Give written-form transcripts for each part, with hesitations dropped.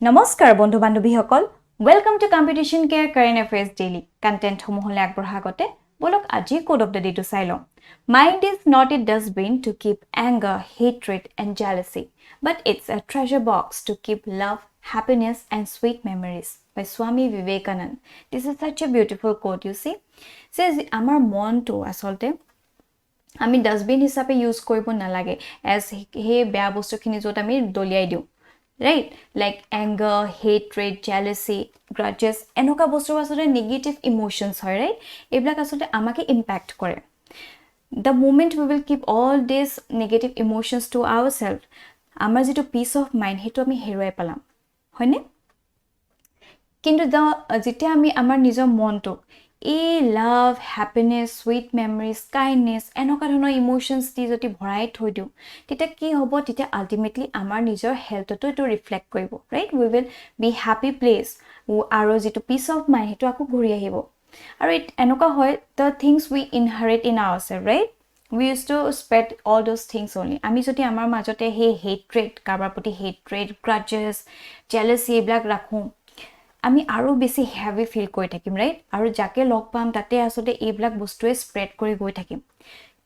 নমস্কাৰ বন্ধু বান্ধৱীসকল welcome to Competition Care current affairs daily content সমূহলৈ আগবঢ়া আগতে বলক আজি কোড অফ দ্য ডে টো চাই লওঁ mind is not a dustbin to keep anger hatred and jealousy but it's a treasure box to keep love happiness and sweet memories by Swami Vivekanand. This is such a beautiful quote, you see. Says amar mon to asolte আমি dustbin হিচাপে use কৰিব নালাগে as হে বেয়া বস্তুখিনি যত আমি দলিয়াই দিওঁ right like anger hatred jealousy grudges এনেকুৱা বস্তু আসলে নেগেটিভ ইমোশনস হয় right এইবিলাক আসলে আমাকে ইম্প্যাক্ট কৰে the moment we will keep all these negative emotions to ourselves আমাৰ যেটো পিস অফ মাইন্ড হেতু আমি হেৰুৱাই পেলাম হয়নে কিন্তু যেতিয়া আমি আমাৰ নিজৰ মনটো এই লাভ হ্যাপিনেস সুইট মেমৰিজ কাইন্ডনেস এনেকুৱা ধৰণৰ ইমোশনস দি যদি ভৰাই থৈ দিও তেতিয়া কি হ'ব তেতিয়া আলটিমেটলি আমাৰ নিজৰ হেলথটো এটো ৰিফ্লেক্ট কৰিব right we will be happy place আৰু যেটো পিস অফ মাইন্ড হেতু আকৌ ঘূৰি আহিব আৰু এনেকুৱা হয় the things we inherit in ourselves right we used to spread all those things only আমি যদি আমাৰ মাজতে হে hatred কাৰোবাৰ প্ৰতি hatred grudges jealousy এইবিলাক ৰাখো আমি আৰু বেছি হেভি ফিল কৰি থাকিম ৰাইট আৰু যাকে লগ পাম তাতে আসলে এইবিলাক বস্তুৱে স্প্ৰেড কৰি গৈ থাকিম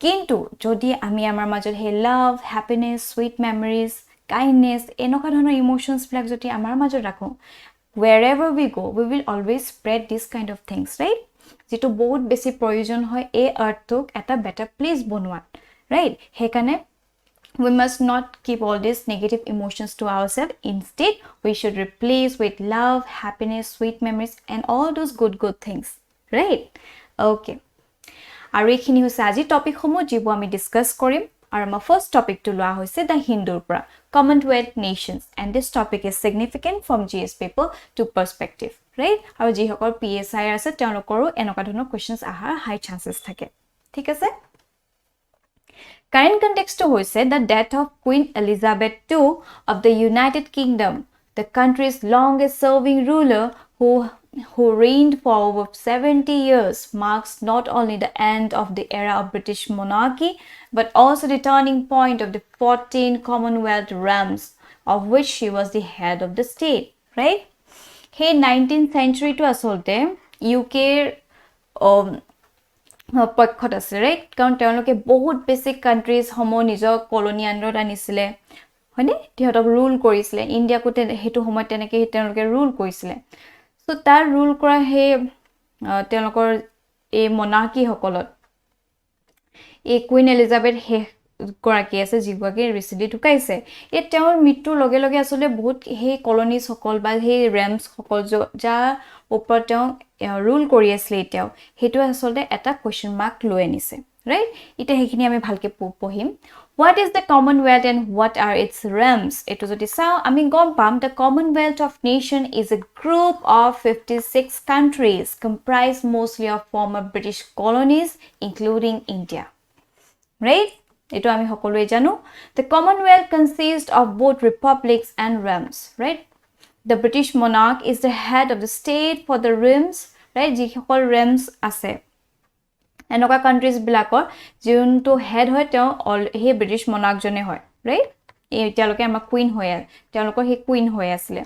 কিন্তু যদি আমি আমাৰ মাজত হে লাভ হ্যাপিনেস সুইট মেমৰিজ কাইন্ডনেস এনেকুৱা ধৰণৰ ইমোশনস বিলাক যদি আমাৰ মাজত ৰাখো wherever we go we will always spread this kind of things right যেটো বহুত বেছি প্ৰয়োজন হয় এই আৰ্থক এটা বেটাৰ প্লেস বনোৱাত right হেকানে we must not keep all these negative emotions to ourselves instead we should replace with love happiness sweet memories and all those good things right okay আৰু এইখিনি হৈছে আজি টপিক সমূহ যিবো আমি ডিসকাস কৰিম আৰু আমাৰ ফাৰ্স্ট টপিক টো লোৱা হৈছে দা হিন্দুৰ পৰা commonwealth nations and this topic is significant from GS paper to perspective right আৰু যি সকল PSIR আছে তেওঁলোকৰো এনেকুৱা ধৰণৰ কোৱেশ্চনছ আহাৰ হাই চান্সেছ থাকে ঠিক আছে Current context hoise the death of Queen Elizabeth II of the United Kingdom, the country's longest serving ruler who reigned for over 70 years, marks not only the end of the era of British monarchy, but also the turning point of the 14 Commonwealth realms, of which she was the head of the state, right? Hey, 19th century to asolte UK পক্ষত আছে right কাৰণ তেওঁলোকে বহুত basic countries হমো নিজৰ colony আন্ডাৰত আনিছিলে হয়নে তিহতক rule কৰিছিলে ইন্ডিয়াকোতে হেতু সময় তেনেকে তেওঁলোকে ৰুল কৰিছিলে সো তাৰ ৰুল কৰা হে তেওঁলোকৰ এই মনাৰ্কি হকলত এই কুইন এলিজাবেথ হে গৰাকী আছে যিগৰাকী ৰিসেন্টলি ঢুকাইছে এই তেওঁৰ মৃত্যুৰ লগে লগে আসলে বহুত হে কলোনিজ সকল বা হে ৰেমস সকল যা ওপৰত তেওঁ ৰুল কৰি আছিল এতিয়াও হেতু আসলে এটা কোৱেশ্চন মাৰ্ক লৈ আনিছে ৰাইট ইতে হেখিনি আমি ভালকে পঢ়িম what is the commonwealth and what are its realms এটো যদি চাও আমি গম পাম the commonwealth of nation is a group of 56 countries comprised mostly of former british colonies including india right এটো আমি সকলোৱে জানো the commonwealth consists of both republics and realms right the british monarch is the head of the state for the realms right যি সকল realms আছে এনেকুৱা countries বিলাকৰ যোনটো হেড হয় তেওঁ হে ব্ৰিটিছ মনাৰ্ক জনে হয় ৰাইট এতিয়ালৈকে আমাৰ কুইন হয় তেওঁলোকৰ হে কুইন হৈ আছিল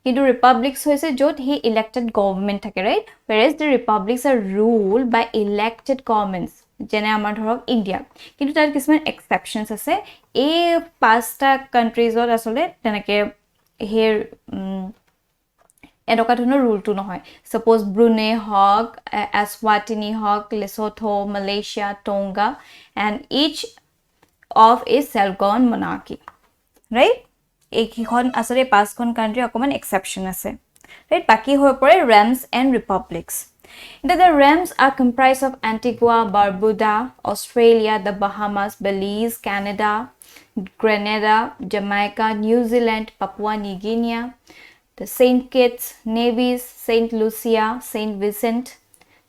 কিন্তু ৰিপাব্লিকস হৈছে যত হে ইলেক্টেড গভৰ্নমেন্ট থাকে right whereas the republics are ruled by elected governments যেনে আমাৰ ধৰক ইন্ডিয়া কিন্তু তাৰ কিছুমান এক্সেপশনস আছে এই পাঁচটা কান্ট্ৰিজত আসলে তেনেকে হে এনেকুৱা ধৰণৰ ৰুলটো নহয় সাপোজ ব্ৰুনে হক এসৱাটিনি হক Lesotho Malaysia Tonga and each of a self-governed monarchy right এইখন আসলে পাঁচখন কান্ট্ৰি অকমান এক্সেপশন আছে right বাকি হৈ পৰে realms and republics the realms are comprised of Antigua Barbuda Australia the Bahamas Belize Canada Grenada Jamaica New Zealand Papua New Guinea the Saint Kitts, Nevis, Saint Lucia, Saint Vincent,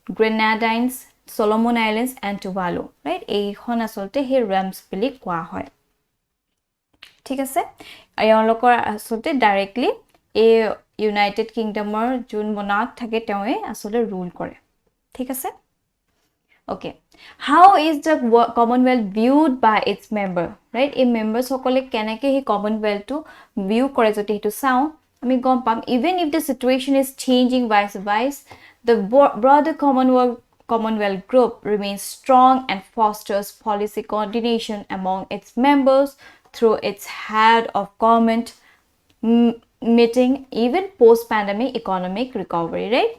Grenadines, Solomon Islands and Tuvalu right এইখন আসলতে হে realms বুলি কোৱা হয় ঠিক আছে আয়লকৰ আসলতে directly এই ইউনাইটেড কিংডমৰ জুন মনাৰ্ক থাকে তেওঁৱে আসলে ৰুল কৰে ঠিক আছে okay how is the commonwealth viewed by its member right এই members সকলে কেনেকে হে commonwealth to view কৰে যদি হেতু চাও আমি গম পাম even if the situation is changing vice the broader Commonwealth group remains strong and fosters policy coordination among its members through its head of government meeting even post pandemic economic recovery, right?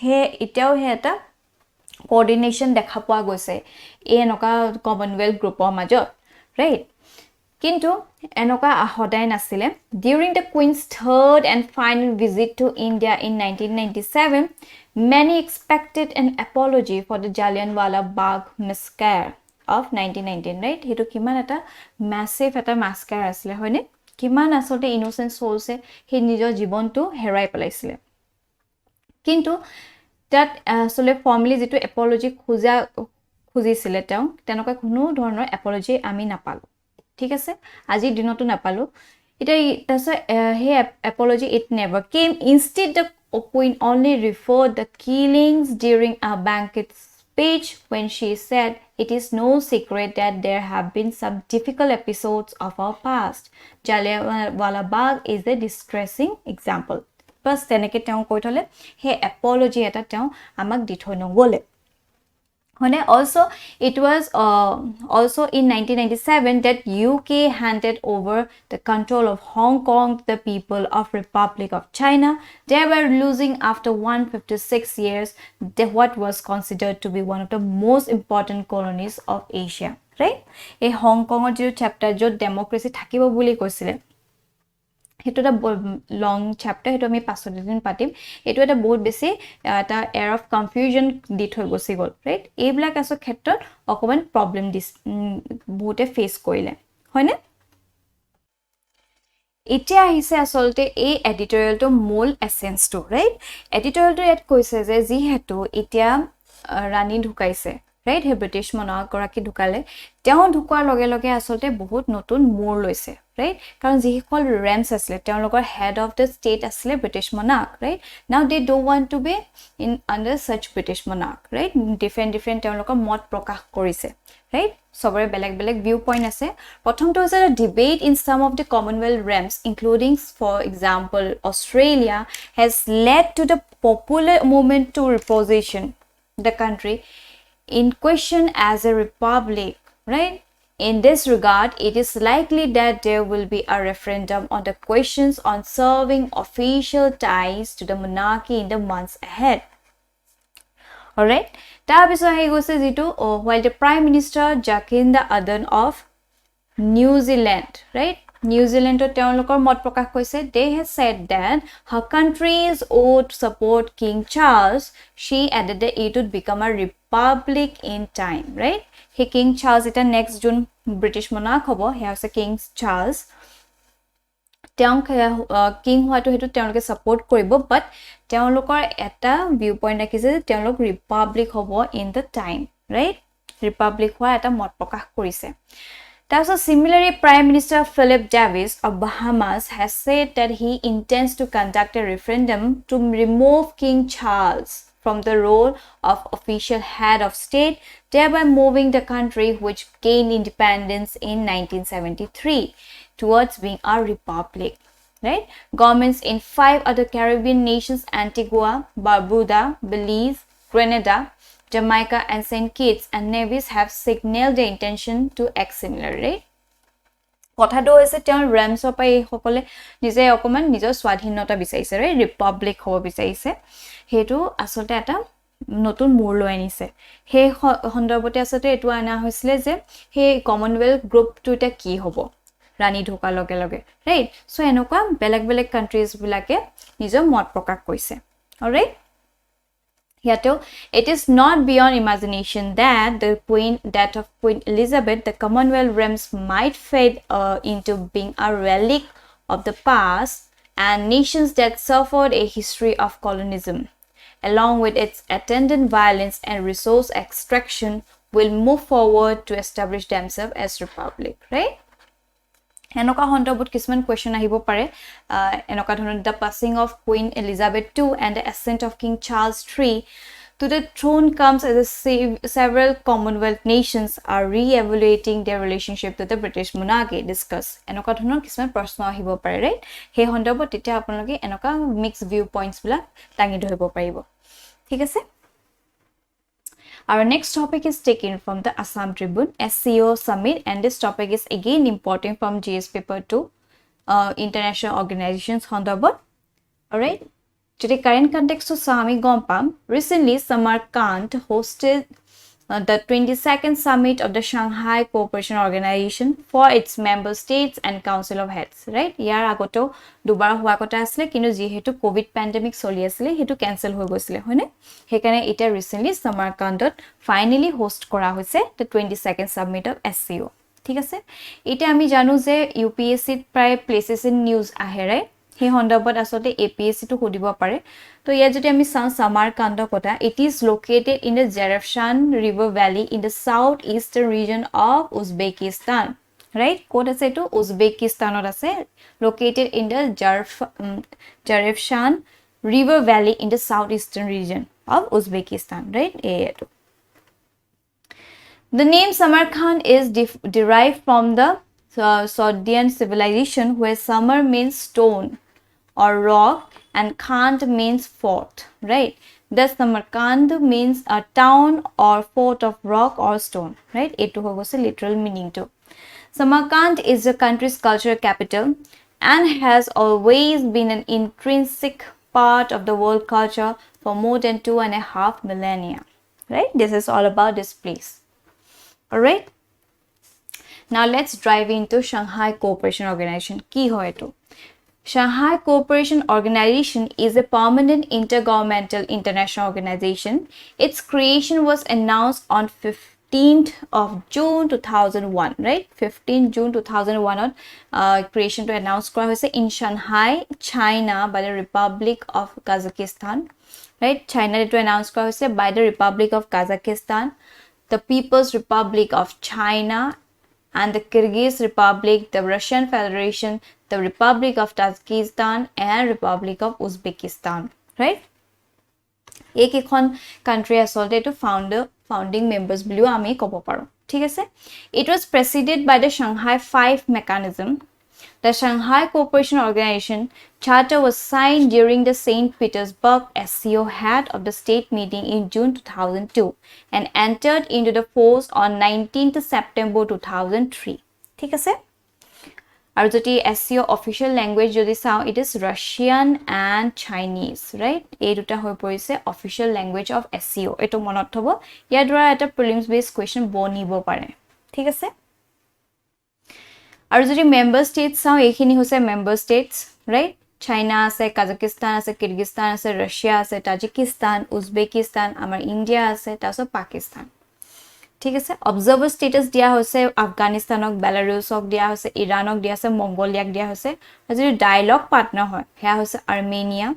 He itao he eta coordination দেখা পোৱা গৈছে এই এনেকা Commonwealth গ্ৰুপৰ মাজত, right? কিন্তু এনেকা সদায় নাছিলে during the Queen's third and final visit to India in 1997 many expected an apology for the Jallianwala Bagh massacre of 1919, right? হেতু কিমান এটা massive এটা massacre আছিলে হয়নে কিমান আসলে innocent souls হে নিজৰ জীৱনটো হেৰাই পেলাইছিলে কিন্তু that আসলে formally যেটো apology খুজিছিলে তেনেকুৱা কোনো ধৰণৰ apology আমি নাপালো ঠিক আছে আজি দিনতো নাপালো এটা তাছে হে apology it never came instead the Queen only referred the killings during a banquet speech when she said it is no secret that there have been some difficult episodes of our past. Jallianwala Bagh is a distressing example. Plus teneke teong koi thole he apology eta teong amak di thoi nogole. Also, it was also in 1997 that UK handed over the control of Hong Kong to the people of Republic of China. They were losing after 156 years what was considered to be one of the most important colonies of Asia, right? A Hong Kong chapter jo democracy thakibo boli koisile hetu eta long chapter hetu ami 5 din patim etu eta bahut besi eta air of confusion di thoi gosi gol right ei black aso khettot okoman problem dis bote face koile hoyne এতিয়া আহিছে আসলতে এই editorial টো মূল essence টো right editorial টো at কৈছে যে যি হেতু এতিয়া ৰানী ঢুকাইছে ৰাইট হে ব্ৰিটিছ মনাৰ্ক গৰাকী ঢুকালে তেওঁ ঢুকুৱাৰ লগে লগে আসলতে বহুত নতুন মূৰ লৈছে right কাৰণ যি সকল ৰেমছ আসলে তেওঁলোকৰ হেড অফ দ্য ষ্টেট আসলে British monarch right now they don't want to be in under such british monarch right different তেওঁলোকৰ মত প্ৰকাশ কৰিছে right সবৰে বেলেগ ভিউ পইণ্ট আছে প্ৰথমটো হৈছে debate in some of the Commonwealth realms including for example Australia has led to the popular movement to reposition the country in question as a republic right in this regard it is likely that there will be a referendum on the questions on serving official ties to the monarchy in the months ahead all right ta biso he gose jitu while the prime minister Jacinda Ardern of New Zealand right New Zealand to teolokor mot prakash koise they have said that her country's ought support King Charles she added that it would become a republic in time right he King Charles এটা next June British monarch hobo he has a King Charles teong king hoato hetu teoloke support koribo but teolokor eta view point rakise je teolok republic hobo in the time right republic hoa eta mot prakash korise Also, similarly, Prime Minister Philip Davis of Bahamas has said that he intends to conduct a referendum to remove King Charles from the role of official head of state, thereby moving the country, which gained independence in 1973, towards being a republic. Right? Governments in 5 other Caribbean nations, Antigua, Barbuda, Belize, Grenada, Jamaica and St. Kitts and Nevis have signaled their intention to act similarly. কথাটো হৈছে তেওঁ ৰেমছৰ পাই সকলে নিজে অকমান নিজৰ স্বাধীনতা বিচাৰিছে ৰে ৰিপাব্লিক হ'ব বিচাৰিছে হেতু আসলতে এটা নতুন মূৰ লৈ আনিছে হে সন্দৰ্ভতে আসলতে এটো আনা হৈছিলে যে হে কমনৱেলথ গ্ৰুপটো এটা কি হ'ব ৰানী ঢোকা লগে লগে ৰাইট সো এনেকুৱা বেলেগ কান্ট্ৰিজ বিলাকে নিজৰ মত প্ৰকাশ কৰিছে alright Yato, it is not beyond imagination that that of Queen Elizabeth, the Commonwealth realms might fade into being a relic of the past and nations that suffered a history of colonialism, along with its attendant violence and resource extraction, will move forward to establish themselves as republic, right? Enoka hontobut kisman question ahibo pare enoka dhoron the passing of Queen Elizabeth II and the ascent of King Charles III to the throne comes as several Commonwealth nations are re-evaluating their relationship to the British monarchy. Discuss. Enoka dhৰণৰ কিছুমান প্ৰশ্ন আহিব পাৰে, right? সেই সন্দৰ্ভত তেতিয়া আপোনালোকে এনেকা mixed viewpoints বিলাক দাঙি ধৰিব পাৰিব। ঠিক আছে? Our next topic is taken from the Assam Tribune, SCO Summit, and this topic is again important from GS paper 2, international organizations সন্দৰ্ভত। Alright? Today, current context of Sami Gompam, recently Samarkand hosted the 22nd summit of the Shanghai Cooperation Organization for its member states and Council of Heads, right? Yar agoto dubar hua kota asle kinu jihetu COVID pandemic soli asle hetu cancel hoi gosile hoine hekane eta recently Samarkandot finally host kora hoise the 22nd summit of SCO. ঠিক আছে, এটা আমি জানো যে UPSC প্রায় places in news ahe, right? He সন্দৰ্ভত আসলে APSC to খুদিব পাৰে তো ইয়া যদি আমি চাওঁ সামাৰকান্দ কথা it is located in the Zarafshan river valley in the southeastern region of Uzbekistan, right? ক'ত আছে এটো উজবেকিস্তানত আছে, located in the Zarafshan river valley in the southeastern region of Uzbekistan, right? এটো the name Samarkand is derived from the Sogdian civilization where Samar means stone or rock and Khand means fort, right? Thus Samarkand means a town or fort of rock or stone, right? Etu hoise literal meaning to. Samarkand is the country's cultural capital and has always been an intrinsic part of the world culture for more than 2.5 millennia, right? This is all about this place. All right? Now let's dive into Shanghai Cooperation Organization. Ki hoy to? Shanghai Cooperation Organization is a permanent intergovernmental international organization. Its creation was announced on 15th of June 2001, right? 15th June 2001 on creation to announce kora hoise in Shanghai, China by the Republic of Kazakhstan, right? China to announce kora hoise by the Republic of Kazakhstan, the People's Republic of China, and the Kyrgyz Republic, the Russian Federation, the Republic of Tajikistan, and Republic of Uzbekistan, right? Ek ekhon country asolte to founding members blue ami kobo paro. Thik ase? It was preceded by the Shanghai 5 mechanism. The Shanghai Cooperation Organization charter was signed during the St. Petersburg SCO head of the state meeting in June 2002 and entered into the force on 19th September 2003. ঠিক আছে? আৰু যদি SCO official language যদি চাওঁ it is Russian and Chinese, right? এই দুটা হৈ পৰিছে official language of SCO. এটো মনত থব, ইয়াৰ দ্বাৰা এটা prelims based question বনিব পাৰে। ঠিক আছে? আৰু যদি member states চাওঁ এইখিনি হৈছে member states, right? China আছে, Kazakhstan আছে, Kyrgyzstan আছে, Russia আছে, Tajikistan, Uzbekistan, আমাৰ India আছে, তাৰপিছত Pakistan। ঠিক আছে, observer status দিয়া হৈছে আফগানিস্তানক, বেলাৰুছক দিয়া হৈছে, ইৰানক দিয়া হৈছে, মংগোলিয়াক দিয়া হৈছে। আৰু যদি ডায়লগ পাৰ্টনাৰ হয় হেয়া হৈছে Armenia,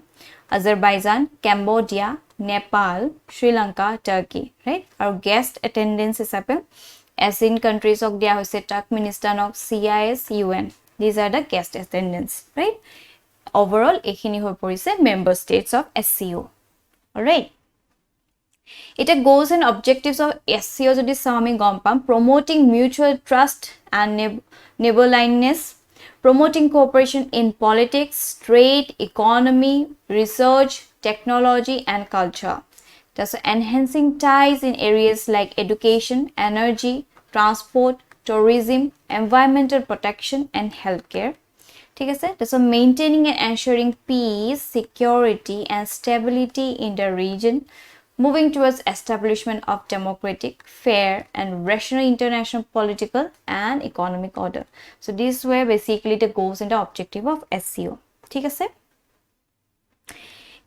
Azerbaijan, Cambodia, Nepal, Sri Lanka, Turkey, right? আৰু গেষ্ট এটেন্ডেন্স হিচাপে ASEAN countries of dia hoise Turkmenistan of CIS UN. These are the guest attendance, right? Overall ekhini hoi porise member states of SCO. All right, it goes in objectives of SCO jodi sami gompam promoting mutual trust and neighborliness, promoting cooperation in politics, trade, economy, research, technology and culture. Thus enhancing ties in areas like education, energy, transport, tourism, environmental protection and healthcare. ঠিক আছে, thus maintaining and ensuring peace, security and stability in the region, moving towards establishment of democratic, fair and rational international political and economic order. So these were basically the goals and the objective of SCO. ঠিক আছে,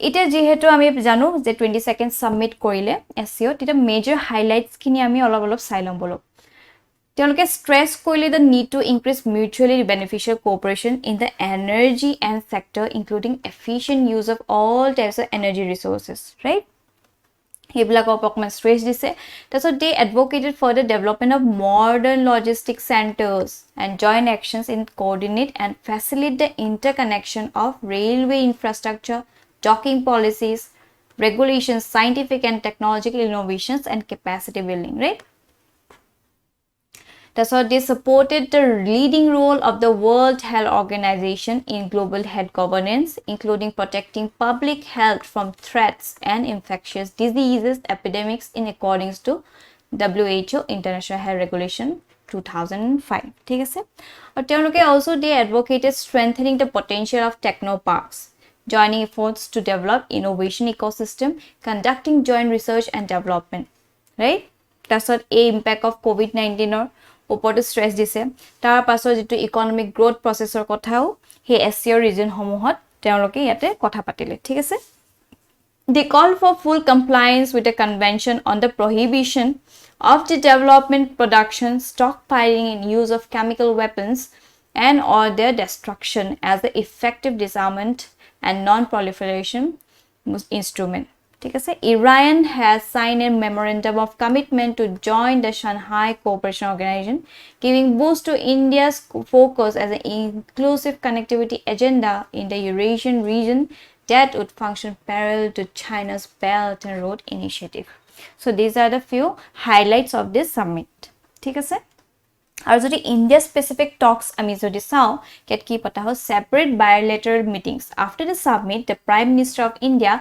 এটা যেহেতু আমি জানো যে 22nd submit কৰিলে SCO, এটা major highlights খিনি আমি অলপ চাই লম বলো। তেওঁলোকে স্ট্ৰেছ কৰিলে the need to increase mutually beneficial cooperation in the energy and sector including efficient use of all types of energy resources, right? Heblack অকমান stress দিছে। তাৰপিছত they advocated for the development of modern logistic centers and joint actions in coordinate and facilitate the interconnection of railway infrastructure, docking policies, regulations, scientific and technological innovations, and capacity building, right? That's why they supported the leading role of the World Health Organization in global health governance, including protecting public health from threats and infectious diseases epidemics in accordance to WHO International Health Regulation 2005. ঠিক আছে? আৰু তেওঁলোকে also they advocated strengthening the potential of technoparks, joining efforts to develop innovation ecosystem, conducting joint research and development, right? তাৰপিছত এই impact of COVID-19 ওপৰতো stress দিছে তাৰ পাছত যেটো ইকোনমিক গ্ৰোথ প্ৰসেছৰ কথাও হে এছচিও ৰিজন সমূহত তেওঁলোকে ইয়াতে কথা পাতিলে ঠিক আছে They called for full compliance with the Convention on the Prohibition of the Development, Production, Stockpiling, and Use of Chemical Weapons and or their destruction as the effective disarmament and non-proliferation instrument. Iran has signed a memorandum of commitment to join the Shanghai Cooperation Organization, giving boost to India's focus as an inclusive connectivity agenda in the Eurasian region that would function parallel to China's Belt and Road Initiative. So these are the few highlights of this summit. ঠিক আছে আৰু যদি India specific talks আমি যদি চাও কেট কি পতা হয় separate bilateral meetings after the summit the Prime Minister of India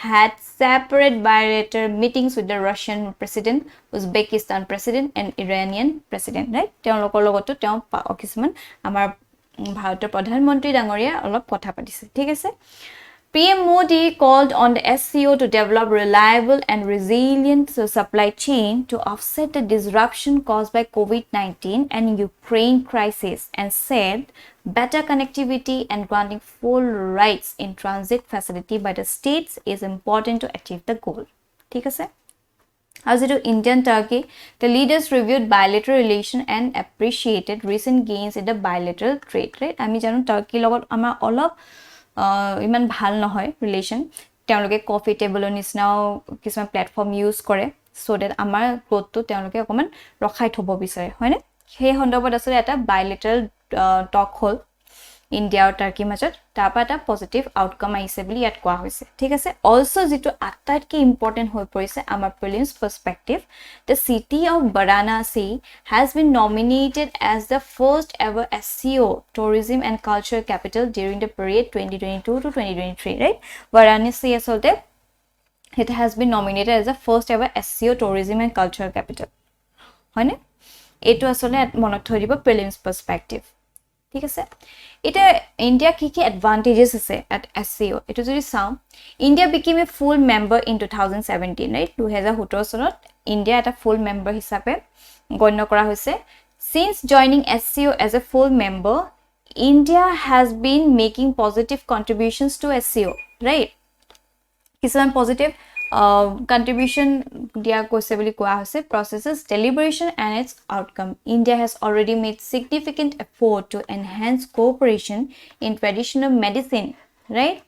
had separate bilateral meetings with the Russian president Uzbekistan president and Iranian president right তেওঁলোকৰ লগতো তেওঁ কিছুমান আমাৰ ভাৰতৰ প্ৰধানমন্ত্ৰী ডাঙৰীয়া অলপ কথা পাতিছে ঠিক আছে PM Modi called on the SCO to develop reliable and resilient supply chain to offset the disruption caused by COVID-19 and Ukraine crisis and said better connectivity and granting full rights in transit facility by the states is important to achieve the goal. ঠিক আছে As it Indian Turkey, the leaders reviewed bilateral relation and appreciated recent gains in the bilateral trade. Right? আমি জানো Turkey লগত আমাৰ অলপ ইমান ভাল নহয় ৰিলেশন তেওঁলোকে কফি টেবলৰ নিচিনাও কিছুমান প্ল্যাটফৰ্ম ইউজ কৰে সো দ্যাট আমাৰ গ্ৰোথটো তেওঁলোকে অকমান ৰখাই থব বিচাৰে হয়নে সেই সন্দৰ্ভত আছে এটা বাইলেটাৰেল টক হল ইন্ডিয়া আৰু টাৰ্কি মাজত তাৰপা এটা পজিটিভ আউটকাম আহিছে বুলি ইয়াত কোৱা হৈছে ঠিক আছে অলসো যেটো আটাইতকৈ ইম্পৰ্টেন্ট হৈ পৰিছে আমাৰ prelims পাৰ্সপেক্টিভ the city of Varanasi has been nominated as the first ever SCO tourism and culture capital during the period 2022 to 2023 right Varanasi asolte it has been nominated as the first ever SCO tourism and culture capital হয়নে এটো আসলে মনত থৈ দিব prelims পাৰ্সপেক্টিভ ঠিক আছে এটা India কি কি এডভান্টেজেস আছে at SCO এটো যদি চাও India became a full member in 2017 right 2017 চনত ইন্ডিয়া এটা ফুল মেম্বাৰ হিচাপে গণ্য কৰা হৈছে since joining SCO as a full member India has been making positive contributions to SCO right কিছুমান positive contribution dia koise boli koa hoise processes deliberation and its outcome India has already made significant effort to enhance cooperation in traditional medicine right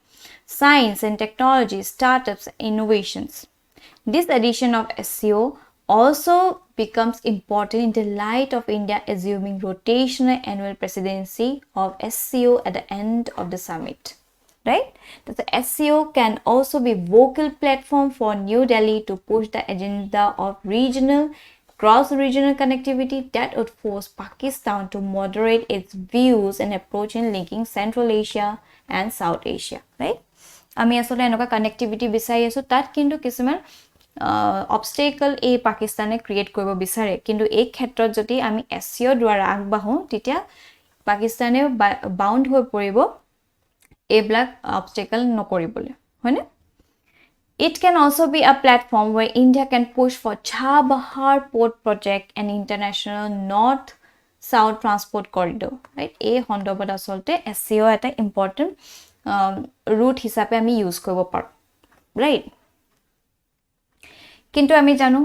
science and technology startups innovations this addition of SCO also becomes important in the light of India assuming rotational annual presidency of SCO at the end of the summit right that the SCO can also be vocal platform for New Delhi to push the agenda of regional cross-regional connectivity that would force Pakistan to moderate its views and approach in linking Central Asia and South Asia right আমি আসলে এনেকা connectivity বিচাৰি আছো তাত কিন্তু কিছুমান obstacle এই পাকিস্তানে ক্ৰিয়েট কৰিব বিচাৰে কিন্তু এই ক্ষেত্ৰত যদি আমি SCO দ্বাৰা আগবাঢ়ো তেতিয়া পাকিস্তানে বাউন্ড হৈ পৰিব a black obstacle nokoribole hoine it can also be a platform where India can push for Chabahar port project and international north south transport corridor right a hondobot asolte SCO eta important route hisabe ami use koribo par right কিন্তু আমি জানো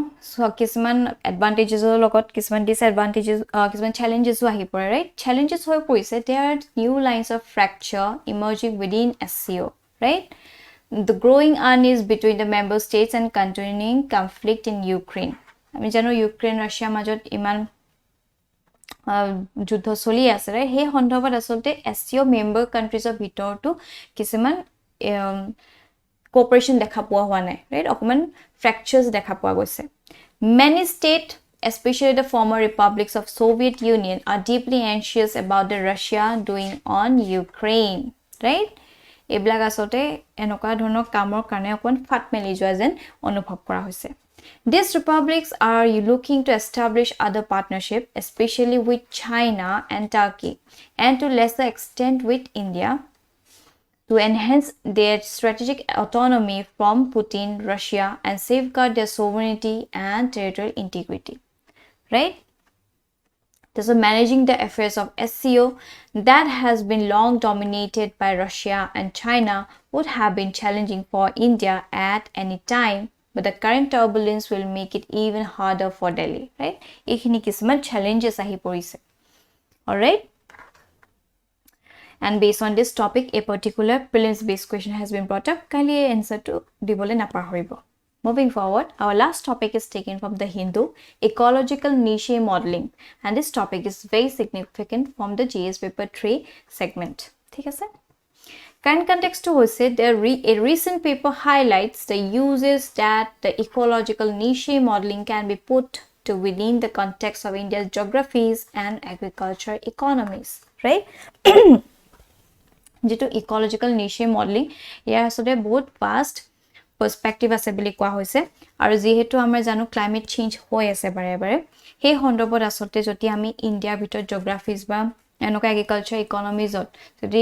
কিছুমান এডভান্টেজেসৰ লগত কিছুমান ডিসএডভান্টেজেস কিছুমান challenges আহি পৰে right challenges হৈ পৰিছে there are new lines of fracture emerging within SCO right the growing unease between the member states and continuing conflict in Ukraine আমি জানো ইউক্ৰেইন ৰাছিয়া মাজত ইমান যুদ্ধ চলি আছে ৰাইট হে সন্দৰ্ভত আসলতে SCO মেম্বাৰ কান্ট্ৰিজৰ ভিতৰটো কিছুমান cooperation দেখা পোৱা হোৱা নাই, right? অকমান fractures দেখা পোৱা গৈছে. Many states, especially the former republics of Soviet Union, are deeply anxious about the Russia doing on Ukraine, right? এইবিলাক আসতে এনেকুৱা ধৰণৰ কামৰ কাৰণে অকন ফাট মেলি যোৱা যেন অনুভৱ কৰা হৈছে. These republics are looking to establish other partnership, especially with China and Turkey, and to lesser extent with India, to enhance their strategic autonomy from Putin, Russia, and safeguard their sovereignty and territorial integrity. Right? So managing the affairs of SCO that has been long dominated by Russia and China would have been challenging for India at any time, but the current turbulence will make it even harder for Delhi. Right? Ekhini kisman challenges ahi porise. All right? And based on this topic, a particular prelims based question has been brought up. Kindly answer to dibole napahoribo. Moving forward, our last topic is taken from the Hindu, ecological niche modeling, and this topic is very significant from the GS paper 3 segment. ठीक है sir? Current context to होइसे a recent paper highlights the uses that the ecological niche modeling can be put to within the context of India's geographies and agriculture economies, right? যেটো ecological niche modeling ইয়াৰ আসলে বহুত vast perspective আছে বুলি কোৱা হৈছে আৰু যেহেতু আমাৰ জানো ক্লাইমেট চেঞ্জ হৈ আছে বাৰে বাৰে সেই সন্দৰ্ভত আসলে যদি আমি ইণ্ডিয়াৰ ভিতৰত জিওগ্ৰাফিজ বা এনেকুৱা এগ্ৰিকালচাৰ ইকনমিজত যদি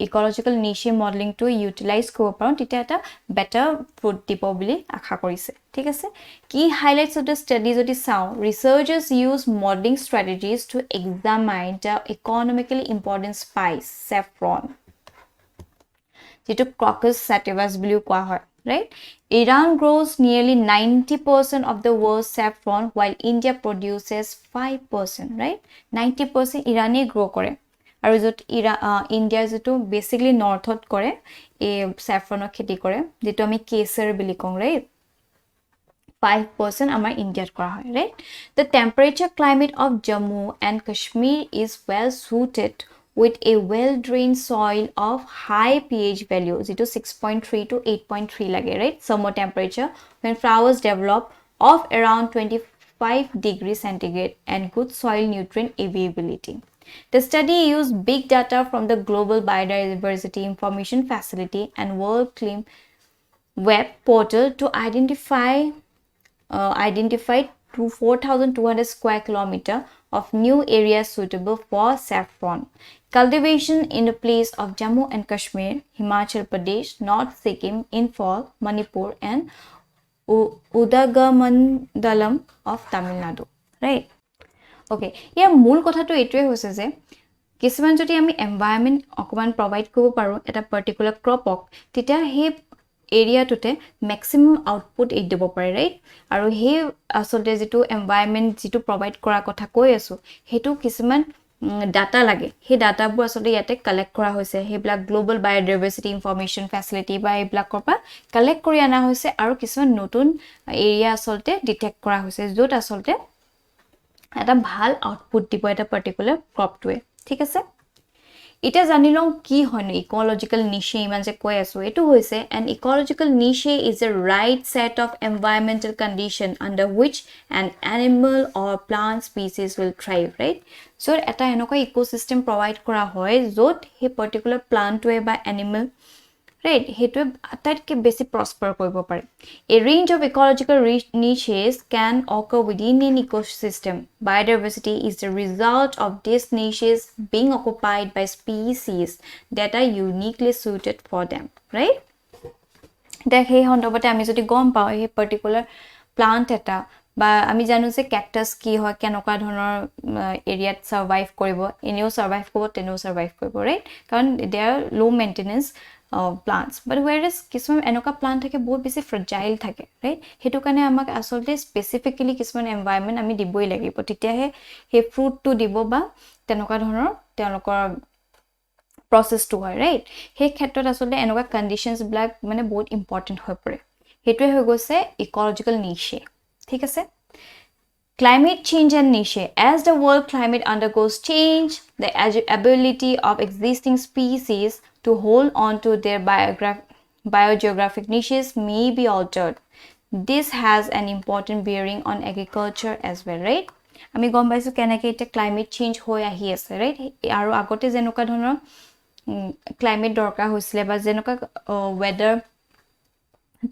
ইকোলজিক্যাল নিche মডেলিং টু ইউটিলাইজ কৰিব পাৰোঁ তেতিয়া এটা বেটাৰ ফ্ৰুট দিব বুলি আশা কৰিছে ঠিক আছে কি হাইলাইটস অফ দ্য ষ্টাডি যদি চাওঁ researchers use modelling strategies to examine the economically important spice saffron যেটো ক্ৰকাছ sativus বুলি কোৱা হয় right Iran grows nearly 90% of the world's saffron while India produces 5% right 90% Irani grow কৰে আৰু যত India যেটো বেসিক্যালি নৰ্থত কৰে এই saffronৰ খেতি কৰে যেটো আমি কেশৰ বুলি কওঁ right 5% আমাৰ ইন্ডিয়াত কৰা হয় right the temperature climate of Jammu and Kashmir is well suited with a well-drained soil of high pH value, 6.3 to 8.3 lage, right? Summer temperature when flowers develop of around 25 degrees centigrade and good soil nutrient availability. The study used big data from the Global Biodiversity Information Facility and World Climate Web portal to identify to 4,200 square kilometer of new areas suitable for saffron. Cultivation in the place of Jammu and Kashmir, Himachal Pradesh, North Sikkim, Imphal, Manipur and Udagamandalam of Tamil Nadu. Right? Okay. Yeah, মূল কথাটো এটোৱে হৈছে যে কিছুমান যদি আমি environment অকমান provide কৰিব পাৰো এটা পাৰ্টিকুলাৰ ক্ৰপক তেতিয়া হে এৰিয়াটোতে ম্যাক্সিমাম আউটপুট এই দিব পাৰে ৰাইট আৰু হে আসলে যেটো এনভায়ৰনমেন্ট যেটো প্ৰভাইড কৰা কথা কৈ আছো হেতু কিছুমান ডাটা লাগে হে ডাটাবোৰ আসলে ইয়াতে কালেক্ট কৰা হৈছে হেবিলাক গ্লোবাল বায়োডাইভাৰ্সিটি ইনফৰমেশন ফ্যাসিলিটি বা এইবিলাকৰ পৰা কালেক্ট কৰি আনা হৈছে আৰু কিছুমান নতুন এৰিয়া আসলে ডিটেক্ট কৰা হৈছে যত আসলে এটা ভাল আউটপুট দিব এটা পাৰ্টিকুলাৰ ক্ৰপটোৱে ঠিক আছে এটা জানিলং কি হয়নো ইকোলজিক্যাল নিche ইমান যে কৈ আছো এটো হৈছে an ecological niche is a right set of environmental condition under which an animal or plant species will thrive right so এটা এনেকুৱা ইকোসিস্টেম প্ৰভাইড কৰা হয় যত হে পাৰ্টিকুলাৰ প্লান্টৱে বা এনিমেল right হেতু আটাইতকৈ বেছি প্ৰস্পাৰ কৰিব পাৰে a range of ecological niches can occur within an ecosystem biodiversity is the result of these niches being occupied by species that are uniquely suited for them right দেখ এই হন্দবতে আমি যদি গম পাও এই পাৰ্টিকুলাৰ প্লান্ট এটা বা আমি জানো যে ক্যাকটাস কি হয় কেনকা ধৰণৰ এৰিয়াত সাৰ্ভাইভ কৰিব এনেও সাৰ্ভাইভ কৰিব তেনেও সাৰ্ভাইভ কৰিব ৰাইট কাৰণ দে আৰ লো মেইনটেনেন্স plants but whereas কিছুমান এনেকা প্লান্ট থাকে বহুত বেছি ফ্ৰেজাইল থাকে ৰাইট হেতু কাৰণে আমাক আসলে স্পেসিফিক্যালি কিছুমান এনভায়ৰনমেন্ট আমি দিবই লাগিব তেতিয়াহে হে ফ্ৰুটটো দিব বা তেনেকা ধৰণৰ তেওঁলোকৰ প্ৰসেসটো হয় ৰাইট হে ক্ষেত্ৰত আসলে এনেকা কন্ডিশনস ব্ল্যাক মানে বহুত ইম্পৰ্টেন্ট হৈ পৰে হেতুৱে হৈ গৈছে ইকোলজিক্যাল নিche ঠিক আছে Climate change and niche. As the world climate undergoes change, the ability of existing species to hold on to their biogeographic niches may be altered. This has an important bearing on agriculture as well, right? আমি গম পাইছো কেনেকৈ এটা climate change হৈ আহি আছে, right? আৰু আগতে যেনেকুৱা ধৰণৰ ক্লাইমেট দৰকাৰ হৈছিলে বা যেনেকুৱা ৱেডাৰ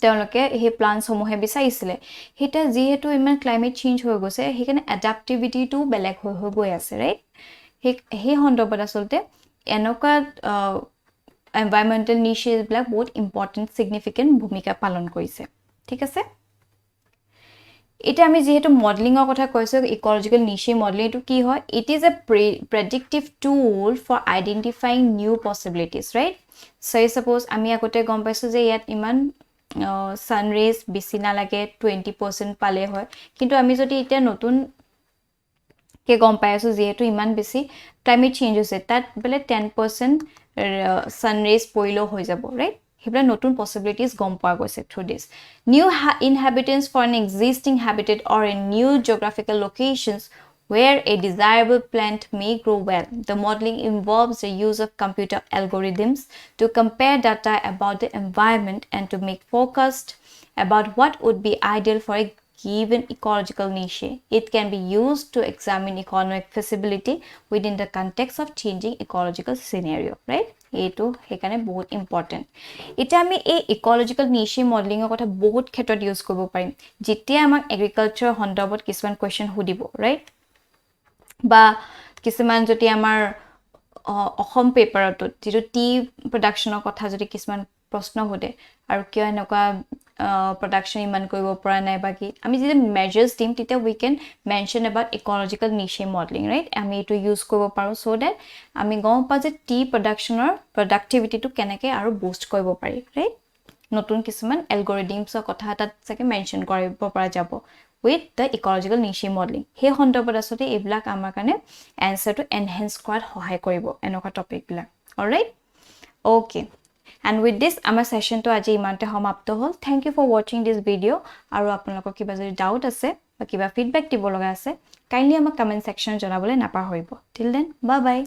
তেওঁলোকে সেই প্লান্টসমূহে বিচাৰিছিলে, সেইটা যিহেতু ইমান ক্লাইমেট চেঞ্জ হৈ গৈছে সেইকাৰণে এডাপ্টিভিটিটো বেলেগ হৈ গৈ আছে, ৰাইট? সেই সন্দৰ্ভত আচলতে এনেকুৱা এনভাইৰনমেণ্টেল নিচেছবিলাক বহুত ইম্পৰ্টেণ্ট ছিগনিফিকেণ্ট ভূমিকা পালন কৰিছে, ঠিক আছে? এটা আমি যেহেতু মডেলিঙৰ কথা কৈছো ইকোলজিক্যাল নিচে মডেলিং এটো কি হয় it is a predictive tool for identifying new possibilities right so suppose আমি আগতে গম পাইছো যে ইয়াত ইমান সান ৰেজ বেছি না লাগে 20% পালে হয় কিন্তু আমি যদি এটা নতুন কে গম পাই আছো যেহেতু ইমান বেছি ক্লাইমেট চেঞ্জ হৈছে তাত বলে 10% সান ৰেজ পইলো হৈ যাব right Hebla notun possibilities gom poa goise through this. New inhabitants for an existing habitat or in new geographical locations where a desirable plant may grow well. The modeling involves the use of computer algorithms to compare data about the environment and to make forecast about what would be ideal for a given ecological niche. It can be used to examine economic feasibility within the context of changing ecological scenario, right? এইটো হেকানে বহুত important এটা আমি এই ecological নিচে মডেলিংৰ কথা বহুত ক্ষেত্ৰত use কৰিব পাৰিম যেতিয়া আমাক এগ্ৰিকালচাৰ সন্দৰ্ভত কিছুমান কোৱেশ্চন হুদিব ৰাইট বা কিছুমান যদি আমাৰ অসম পেপাৰটো যেটো টি প্ৰডাকচনৰ কথা যদি কিছুমান প্ৰশ্ন হুদে আৰু কিয় এনেকুৱা production ইমান কৰিব পৰা নাই বাকি আমি যদি মেজাৰ্স টিম তেতিয়া we can mention about ecological niche modeling right আমি এটো ইউজ কৰিব পাৰো so that আমি গম পা যে টি প্ৰডাকচনৰ প্ৰডাক্টিভিটি টো কেনেকৈ আৰু বুষ্ট কৰিব পাৰি right নতুন কিছুমান এলগৰিদমছৰ কথা তাত চাকে মেনশন কৰিব পৰা যাব with the ecological niche modeling হে সন্দৰ্ভত আসতে এইবিলাক আমাৰ কাৰণে এনসাৰটো এনহান্স কৰাত সহায় কৰিব এনেকুৱা টপিক বিলাক alright okay And with this, our session to aji imante samapto hol. Thank you for watching this video. Aru apnalokor kiba jodi doubt ase ba kiba feedback dibo laga ase, kindly ama comment section janabole napahoribo. Till then, bye bye.